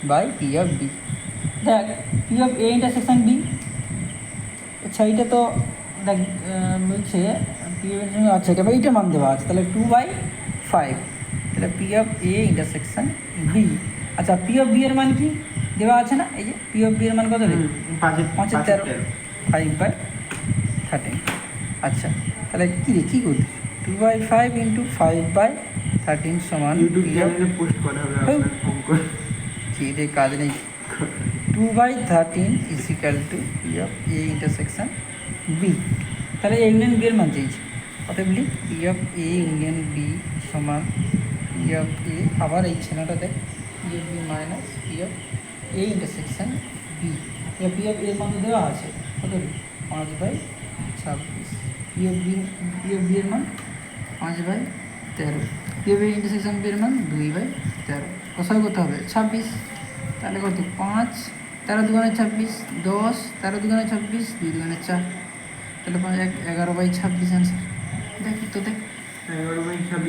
By P of B. দেখ P of A intersection B, আচ্ছা এইটা তো দেখ বলছে পি অফ, আচ্ছা এটা এইটা মান দেওয়া আছে, তাহলে 2/5, তাহলে P of A intersection B. আচ্ছা পি অফ বি এর মান কি দেওয়া আছে না, এই যে পি অফ বি এর মান কত রে, 5/13, 5/13। আচ্ছা তাহলে কী রে কী করছিস, 2/5 ইন্টু 5/13 সমান কী রে কাজ নেই, 2/13 is equal to P of A intersection B. তাহলে এ ইউনিয়ন বি এর মান চেয়েছি, কত বলি P of A union B সমান পি অফ এ, আবার এই ছেনাটা দেখ P of B minus P of A intersection B. P of এর মান তো দেওয়া আছে, কত 5/26, পি অফ বি এর মান 5/13, P of A intersection B এর মান 2/13, কষাই করতে হবে 26, তাহলে কত 5, 13 দুগুণে 26, 10, 13 দুগুণে 26, 2 দুগুণে 4, তাহলে 11/26 অ্যান্সার। দেখ তো দেখ 11/26